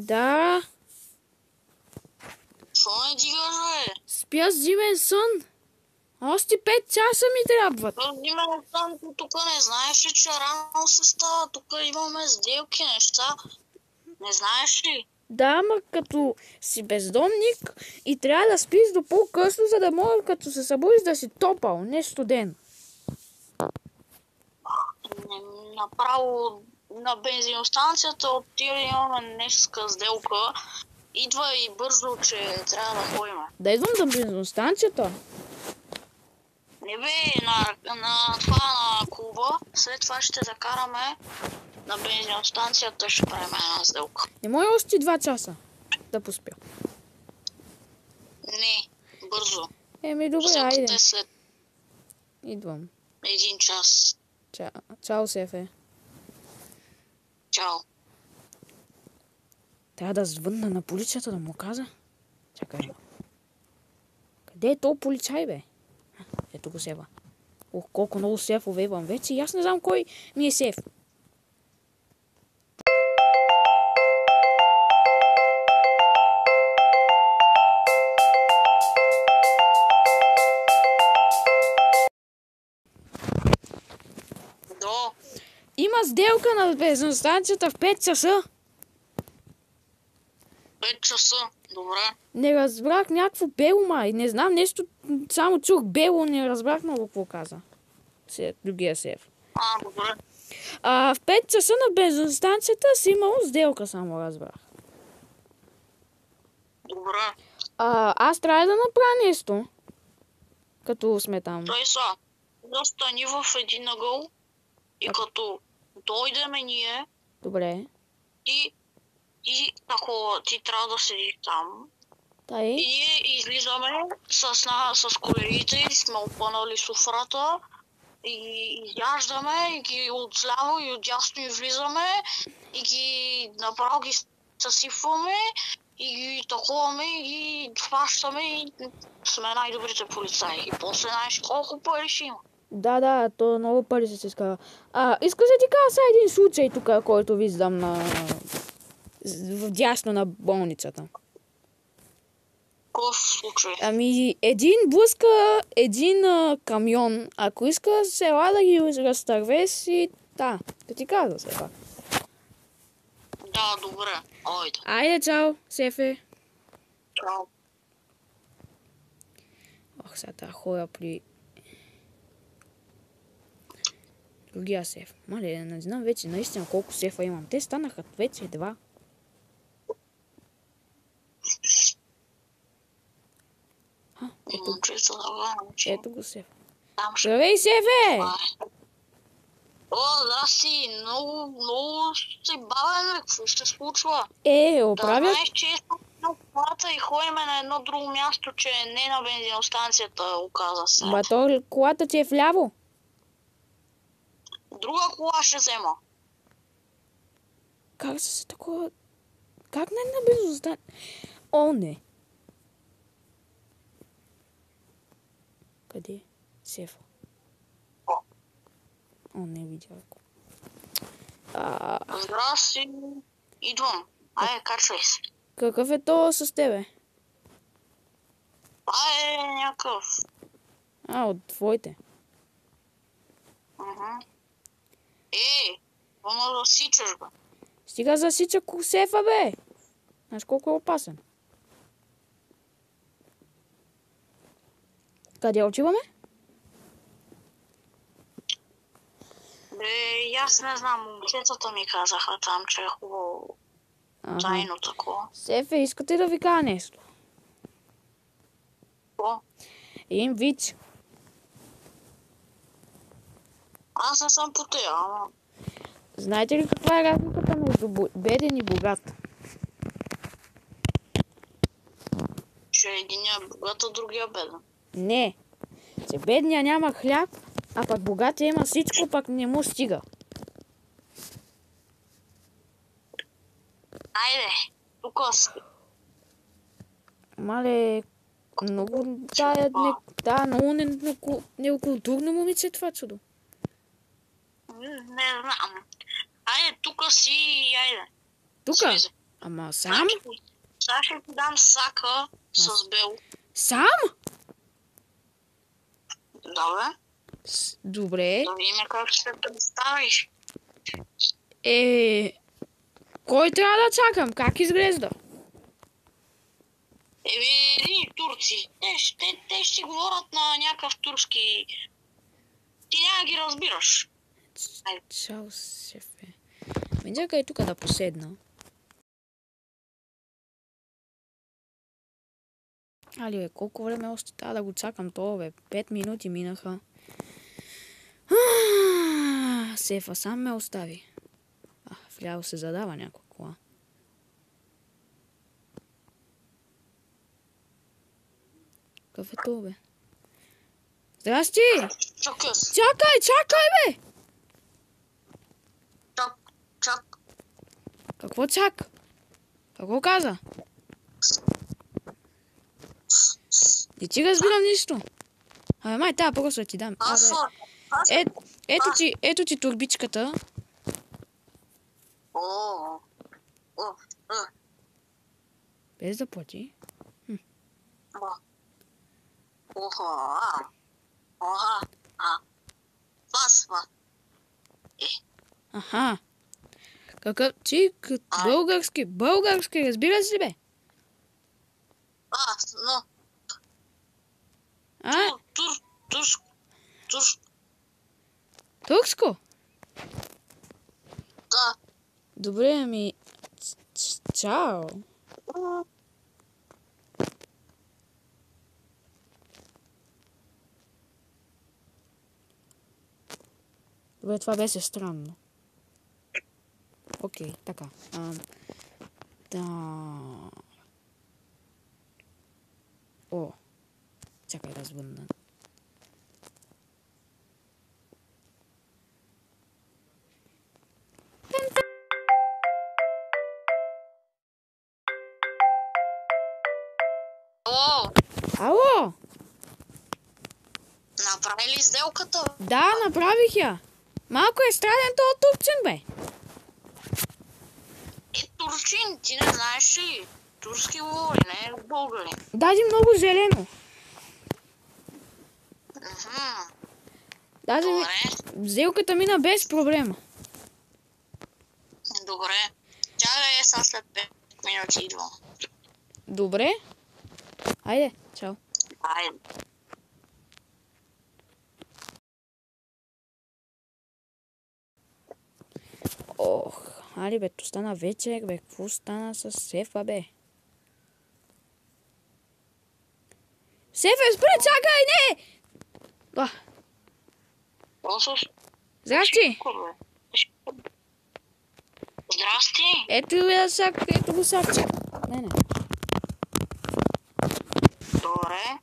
Да. Що не дигаш, бе? Спя с зимен сън. Още 5 часа ми трябват. Именно там, тук не знаеш ли, че рано се става? Тук имаме сделки, неща. Не знаеш ли? Да, ама като си бездомник и трябва да спиш до по-късно, за да може като се събудиш да си топъл, не студен. Направо на бензиностанцията имаме днеска сделка. Идва и бързо, че трябва да ходим. Да идвам на бензиностанцията? Не бе, на това на клуба. След това ще закараме на бензиностанцията, ще правим една сделка. Не може още 2 часа да поспя. Не, бързо. Еми добре, Сделката айде. е след Идвам. 1 час. Чао, Сефе. Чао. Трябва да звънна на полицията да му каза. Чакай. Къде е то полицай, бе? Ето го Сева. Ох, колко много сефове имам вече и аз не знам кой ми е сеф. Има сделка на бензиностанцията в 5 часа. 5 часа, добре. Не разбрах някакво бело май. Не знам нещо, само чух бело, не разбрах много какво каза. Другия сеф. Добре. В 5 часа на бензиностанцията си имало сделка, само разбрах. Добре. Аз трябва да направя нещо. Като сме там. Той са, застани в един ъгъл и като дойдеме ние. Добре. И ако ти трябва да седиш там. Тай. И ние излизаме с колегите и сме опънали суфрата и изяждаме и ги отляво и отдясно излизаме и ги направо ги съсипваме и ги таковаме и ги хващаме и сме най-добрите полицаи. И после знаеш колко пари ще има. Да, то много пари се изкара. Искаш да ти кажа сега един случай тук, който виждам вдясно на болницата. Какъв случай? Един блъска един камион. Ако иска села да ги разтърве си, да ти каза сега. Да, добре. Айде. Айде, чао, Сефе. Чао. Ох, сега тази хора при другия сеф. Мале, не знам вече наистина колко сефа имам. Те станаха вече 2. Ето го сеф. Здравей, Сефе! Здрасти, много се бавен, какво ще се случва? Оправят... Да знаеш, че на колата и ходим на едно друго място, че не на бензиностанцията, оказа се. Колата ти е вляво. Друга кола ще взема. Как се такова... Как не на бензиностанцията? О, не. Къде? Сефа. Не видях го. Здрасти. Идвам. Айде, качвай се. Какъв е то с тебе? Това е някакъв. От твоите. Вълна да сичаш, бе. Стига засича Сефа, бе. Знаеш колко е опасен. Къде отиваме? Аз не знам, момчетата ми казаха там, че е хубаво тайно такова. Сефе, искате да ви кажа нещо? Какво? Един вич. Аз не съм по тея, ама... Знаете ли каква е разликата между беден и богат? Че единия е богат, а другия беден. Не. Че бедния няма хляб, а пък богатия има всичко, пък не му стига. Айде, тук си. Мале, много много некултурно момиче това чудо. Не знам. Айде, тук си и айде. Тука? Ама сам? Сега ще ти дам сака с бел. Сам? Да, бе. Добре. Да видим как ще се представиш. Кой трябва да чакам? Как изглежда? Едни турци. Те ще говорят на някакъв турски. Ти няма ги разбираш. Чао, шефе. Ме чакай тук да поседна. Али, бе, колко време още трябва да го чакам това, бе? 5 минути минаха. Сефа сам ме остави. Вляво се задава някаква кола. Какъв е това, бе? Здрасти! Чакай, бе! Чак. Какво чак? Какво каза? Не ти разбирам нищо. Абе, май, тая просто ти дам. Ето ти турбичката. Без да плати. Аха. Какъв ти български, разбира си, бе? Турско? Да. Добре, ами... Чао. Добре, това беше странно. Окей, така. Да... О, чакай да звънна. Ало! Направи ли сделката? Да, направих я. Малко е странен този турчин, бе. Турчин, ти не знаеш ли? Турски говори, не е българи. Даже много зелено. Даже сделката мина без проблема. Добре. Чакай, са след 5 минути идвам. Добре. Айде, чао. Айде. Ох, али бе, то стана вечер, бе, какво стана с Сефа, бе? Сефа, спри, чакай, не! Здрасти! Здрасти! Ето го сакче. Не. Добре.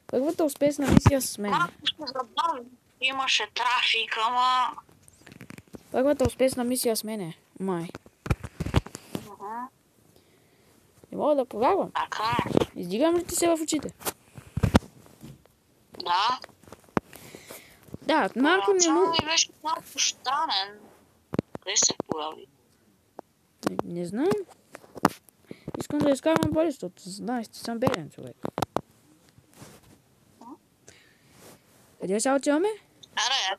Първата успешна мисия с мен. Имаше трафик, ама... Първата успешна мисия с мене. Май. Не мога да повярвам. Така е. Издигам ли ти се в очите? Да. Да, малко не му... Ми беше малко странен. Къде се появи? Не знам. Искам да изкарвам пари, защото знаеш, че съм беден човек. Къде сега отиваме? Аре,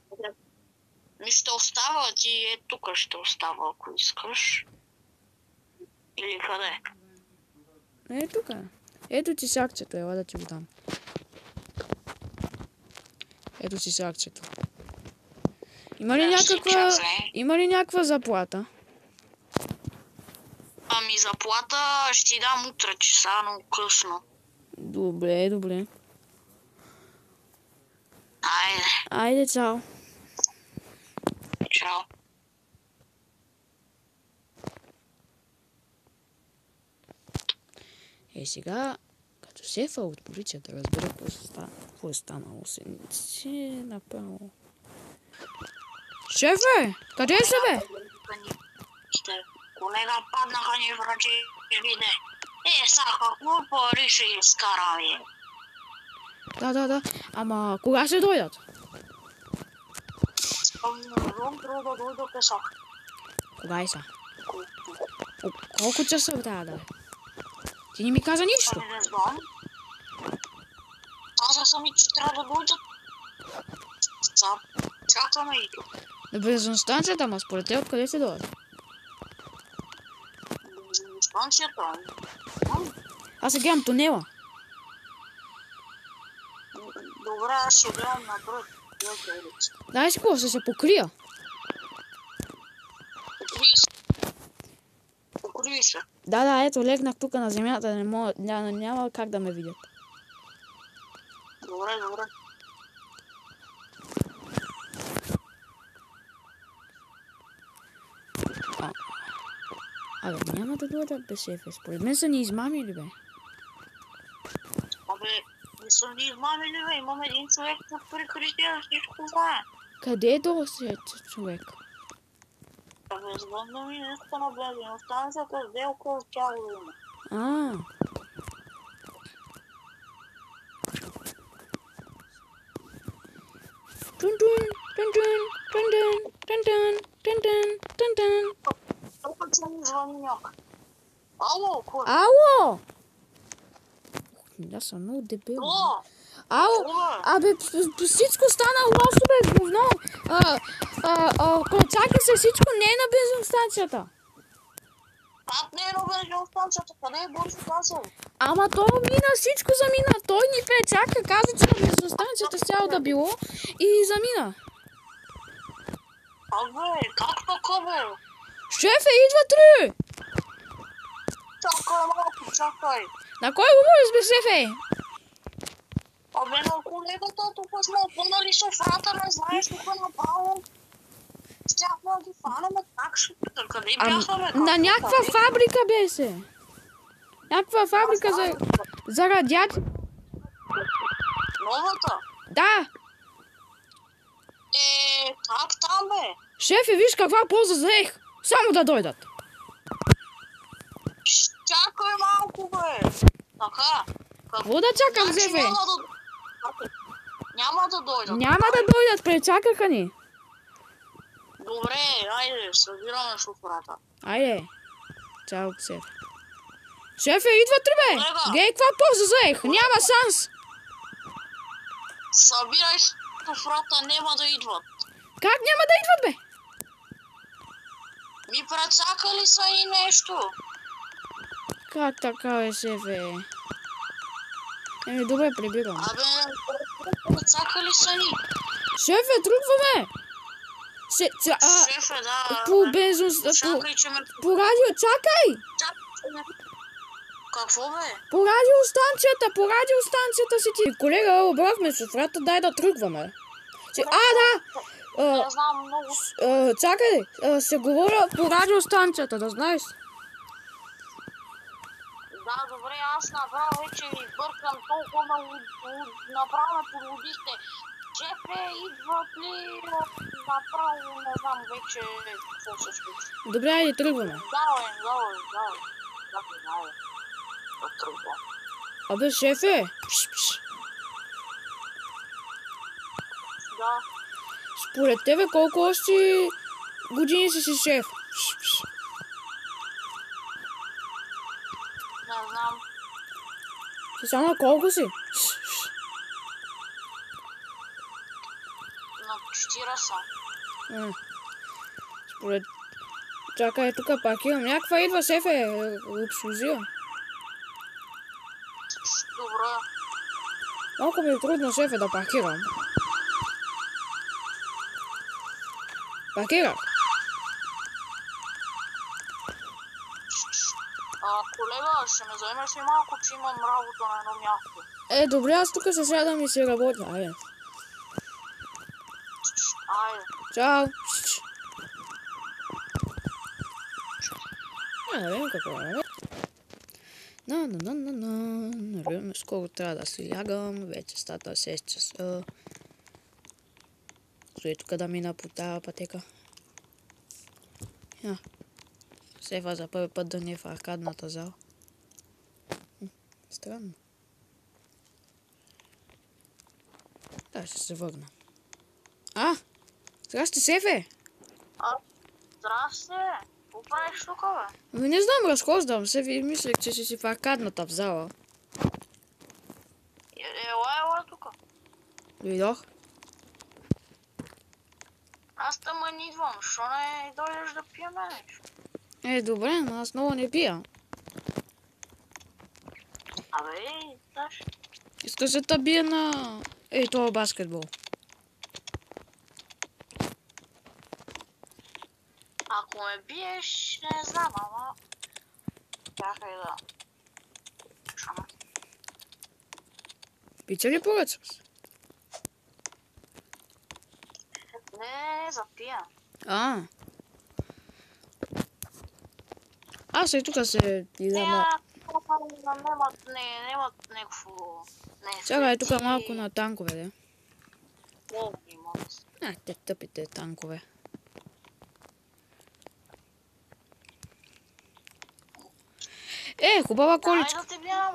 ми ще остава, ти е тук ще остава, ако искаш. Или къде? Е, тук. Ето ти сакчето, ела да ти го дам. Ето си сакчето. Има ли някаква заплата? Ами заплата ще ти дам утре часа, но късно. Добре. Айде, чао. Чао. Сега, като шефа от полицията разбира какво е станало. Си направо. Шефе, къде са, бе? Колега, паднаха ни врачи, виде. Са, какво пари ще изкараме? Да. Ама кога ще дойдат? Трябва да дойдат са. Кога е са? Колко часа трябва да е? Ти не ми каза нищо. Ами не знам. Казах ми, че трябва да дойдат. Чакаме и тук. На бензиностанцията, ама според те откъде се дойде? Станцията. Аз се гледам тунела. Добре, аз ще гледам напред. Дай си какво, ще се покрия. Покри се. Да, ето, легнах тук на земята, няма как да ме видят. Добре. Абе, няма да дойдат бе, шефе. Според мен са ни измамили, бе. Абе, не съм ни измамили, бе. Имам един човек под прикритие, всичко знае. Къде е този човек? Абе, звън да ми нещо на бензиностанцията, къде около тях да има. Тук че ми звъни някой. Ало, кой? Ало! Аз съм много дебел. Ало! Абе, всичко стана лошо, бе, говно. Чакай се, всичко не е на бензиностанцията. Как не е на бензиностанцията? Къде е бензиностанцията? Ама то мина, всичко замина. Той ни пречака, каза, че на бензиностанцията щяло да било и замина. Абе, как така, бе? Шефе, идва три! Чакай малко, чакай. На кой говориш, бе, шефе? Абе, на колегата тук сме опънали шофрата, не знаеш тук направо. Щяхме да ги фанаме, как ще питам, къде бяхме, бе? На някаква фабрика беше. Някаква фабрика за радиация. Новата? Да. Как там, бе? Шефе, виж каква полза заех. Само да дойдат. Чакай малко, бе. Така. Какво да чакам, шефе? Няма да дойдат. Няма да дойдат, пречакаха ни. Добре, айде, събираме шофрата. Айде. Чао, шефе. Шефе, идват ли, бе? Гей, каква полза заех? Няма шанс. Събирай шофрата, няма да идват. Как няма да идват, бе? Ми прецакали са и нещо. Как така, бе, шефе? Добре, прибирам. Абе, прецакали са ни. Шефе, тръгваме! Шефе, да. По по радио, чакай! Какво, бе? По радиостанцията си ти. Колега, обрахме шофрата, дай да тръгваме. Да! Не знам много. Чакай, се говоря по радиостанцията, да знаеш. Да, добре, аз направо вече ви бъркам толкова направо ме подводихте. Шефе, идват ли? Направо не знам вече какво се случи. Добре, айде тръгваме. Давай. Да тръгвам. Абе, шефе! Да. Според тебе колко още години си шеф? Не знам. Само колко си? На 40. Според... Чакай, тук пак имам. Някаква идва, шефе. Обслужива. Добре. Малко ми е трудно, шефе, да паркирам. Паркирах. Колега, ще ме заемеш ли малко, че имам работа на едно място? Добре, аз тук се сядам и си работя. Айде. Чао. Да видим какво е. Скоро трябва да си лягам. Вече стата 6 часа. Стои тук да мина по тази пътека. Шефа за първи път да не е в аркадната зала. Странно. Да, ще се върна. Здрасти, шефе! Здрасти! Какво правиш тук, бе? Ами не знам, разхождам се, ви мислех, че си в аркадната в зала. Ела тук. Дойдох. Аз тъма не идвам, що не дойдеш да пиеме нещо? Добре, но аз много не пия. Абе, даш. Искаш да те бия на... това баскетбол. Ако ме биеш, не знам, ама... Чакай да... Шама. Пича ли поръчаш? Не, запия. Аз и тук се играм. Немат някакво... Чакай, тук малко на танкове, де. имат. Те тъпите танкове. Хубава количка. Дай да те бия,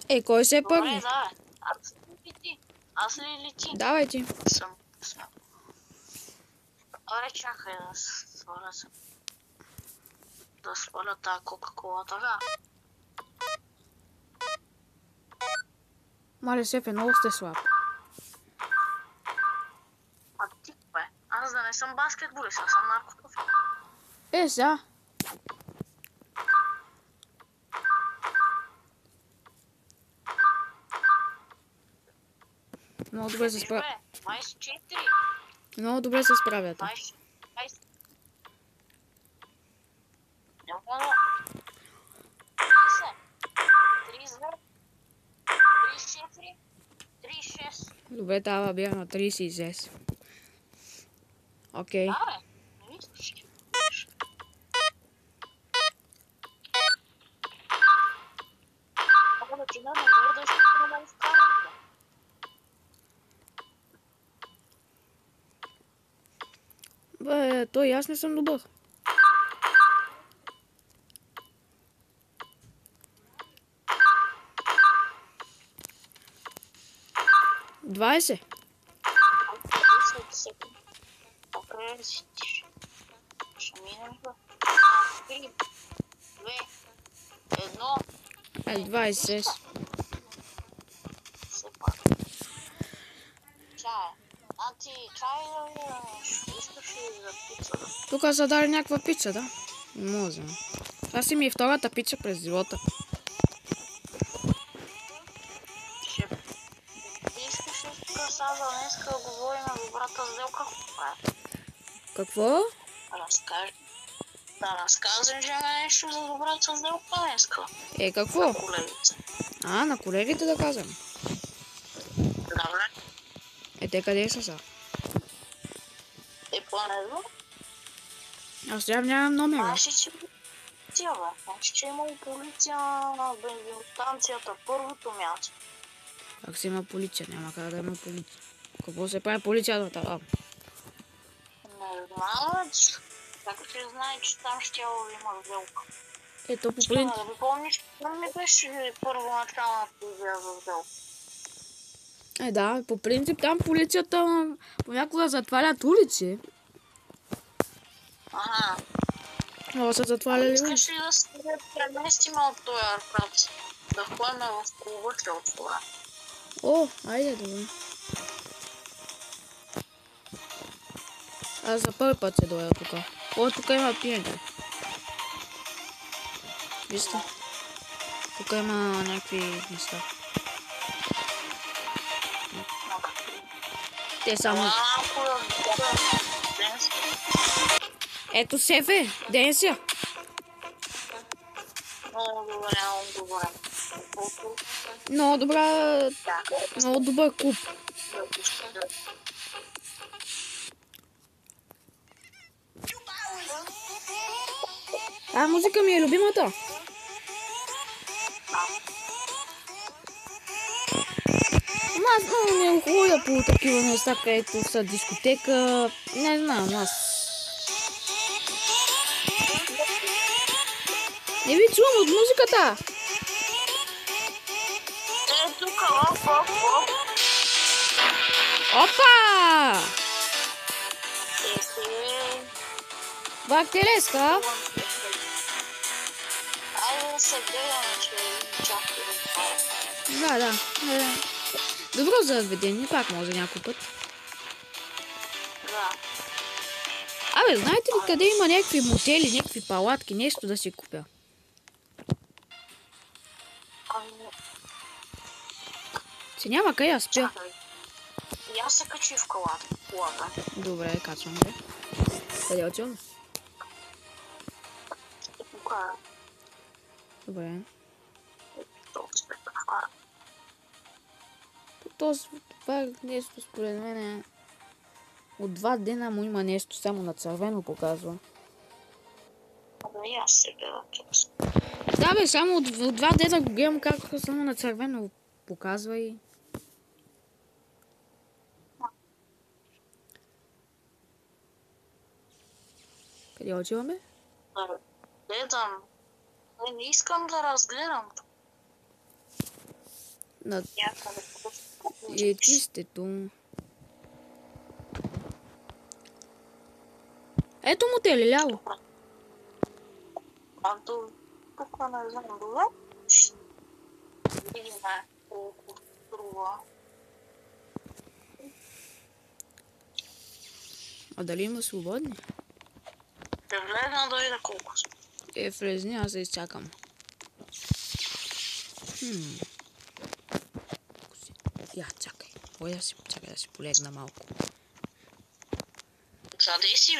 бе. Кой се е Добре, първи? да. Аз ли или ти? Давай ти. Съм. Добре, чакай да сваля се. Да сваля тази кока-кола, така. Мале, Сефе, много сте слаб. А ти, бе? Аз да не съм баскетболист, аз съм наркотофил. Сега. Много добре се справят. 24. Много добре се справят. 20. Няма 32. 34. 36. Добре, това бях на 36. Окей. Да, бе. Не мислиш. Мога да ти намеря да ще да ме изкарам. Той аз не съм добър. Двайсет. Ще минем в 3, 2, 1. 20. Все пак. Чай. Ти чай да искаш ли за пица? Тук са дали някаква пица, да? Не може. Това си ми е втората пица през живота. Ти искаш ли тук сега за днеска да говорим на добрата сделка? Какво? Да разказвам же нещо за добрата сделка днеска. Какво? На колегите. На колегите да казвам. Добре. Те къде са са? По-недо? Аз сега нямам номера. Значи, че има полиция на бензиностанцията, първото място. Как се има полиция? Няма как да има полиция. Какво се прави полицията там? Не знам, как ще знае, че там ще има сделка. Ето по принцип. Да ви помниш, не беше първоначалната идея за сделка. Да, по принцип там полицията понякога затварят улици. Ага. Но са затваряли улици. Искаш ли да се преместим от този аркад? Да ходим в Коловъче от това. Айде, добре. Аз за първи път се дойда тук. Тук има пиене. Вижте. Тук има някакви места. Те само... Ето Сефе, Денся. Много добър клуб. Музика ми е любимата. Аз много не ходя по такива места, където са дискотека. Не знам, аз... Не ви чувам от музиката. Тук, Опа! Бактереска? се гледаме, че чакай да това. Да. Добро заведение, пак може някой път. Да. Абе, знаете ли къде има някакви мотели, някакви палатки, нещо да си купя? Че няма къде да спя. Чакай. И аз се качи в колата. Добре, качвам се. Къде отиваме? Добре. Това нещо според мен е... От 2 дена му има нещо, само на червено показва. Абе, и аз се гледам тук. Да бе, само от 2 дена го гледам как само на червено показва и... Къде отиваме? Гледам. Не искам да разгледам. Някъде. И чистето. Ето мотели, ляво. А тук не знам, добре? Видим колко струва. А дали има свободни? Да влезна да видя колко са. Влезни, аз да изчакам. Я, чакай. Ой, да си полегна малко. Къде си?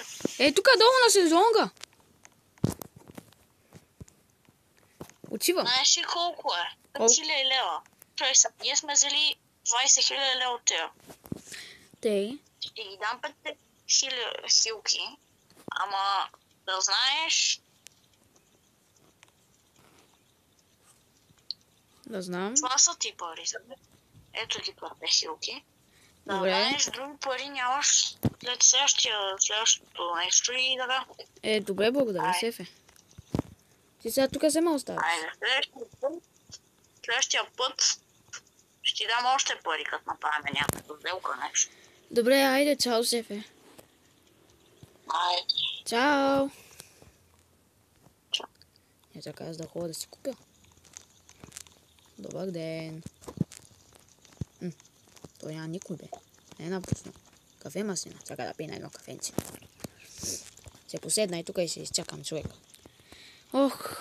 Тук долу на сезонга. Отивам. Знаеш ли колко е? 5000 лева. Ние сме взели 20 000 лева от тея. Те. Ще ги дам 5 000 хилки. Ама да знаеш... Да знам. Това са ти пари. Ето ги 5 хилки. Да Добре. знаеш, други пари нямаш след следващото нещо и така. Добре, благодаря, Сефе. Ти сега тук се ме оставиш. Айде, следващия път ще ти дам още пари, като направим някаква сделка, нещо. Добре, айде, чао, Сефе. Айде. Чао. Чао. Чакай аз да ходя да си купя. Добър ден. Той няма никой, бе. Не е напуснал. Кафе маслина. Чакай да пия на едно кафенце. Се поседна и тук и се изчакам човека. Ох,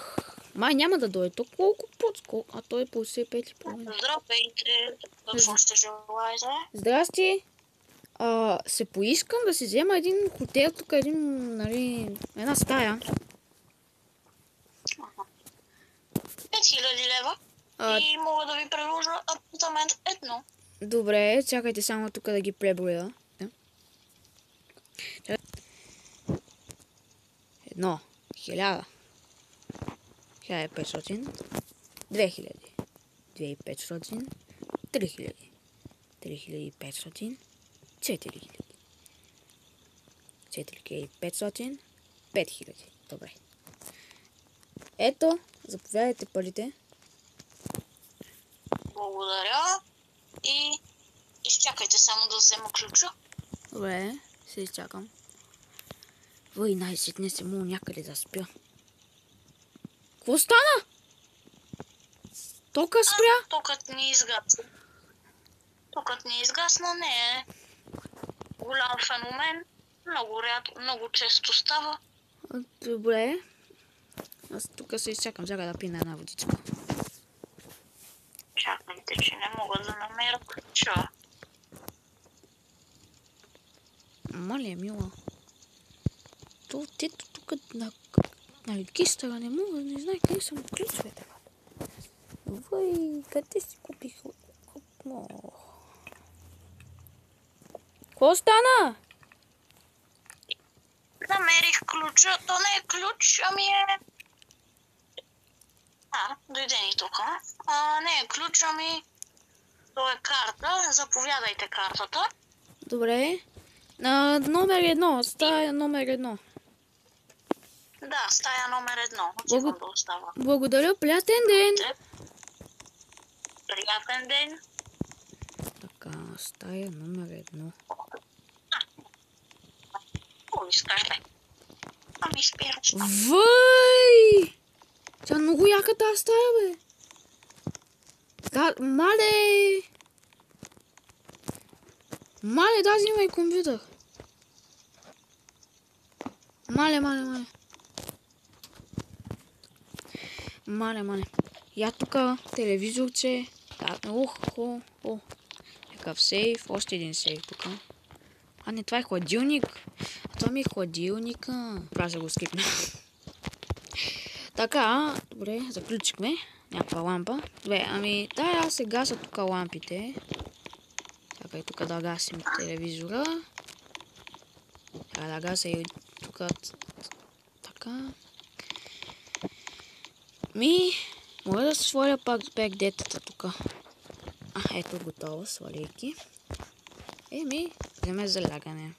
май няма да дойде тук. Колко по-скоро? А той е по 5:30. Здравейте. Какво ще желаете? Здрасти. Се поискам да си взема един хотел, тук една стая. 5000 лева. И мога да ви предложа апартамент 1. Добре, чакайте само тук да ги преброя. 1, 1000, 1500, 2000, 2500, 3000, 3500, 4000, 4500, 5000. Добре. Ето, заповядайте парите. Благодаря. И изчакайте само да взема ключа. Добре, се изчакам. Въй, най-сетне се му някъде да спя. Какво стана? Тока спря? Токът ни изгасна. Токът ни изгасна не е голям феномен. Много често става. Добре. Аз тук се изчакам, сега да пина една водичка. Чакайте, че не мога да намеря ключа. Мале, мила. Тето тук на регистъра не мога, не знае къде са му ключовете. Въй, къде си купих? Какво стана? Намерих ключа. То не е ключ, ами е... Дойде ни тук. Не е ключ, ами... То е карта. Заповядайте картата. Добре. Номер 1. Стая номер 1. Да, стая номер 1. Отивам да остава. Благодаря. Приятен ден. Приятен ден. Така, стая номер 1. Какво искаш, бе? Ами спираш. Въй! Тя много яка тази стая, бе. Да, мале! Мале, даже има и компютър. Мале. Я тука телевизорче. Някакъв сейф. Още един сейф тука. А не, това е хладилник. Това ми е хладилника. Трябва да го скипна. Така, добре, заключихме. Някаква лампа. Добре, ами, аз се гаса тук лампите. Така и тук да гасим телевизора. Така да гаса и тук. Така. Мога да сваля пак бекдетата тук. Ето готово, сваляйки. Време за лягане.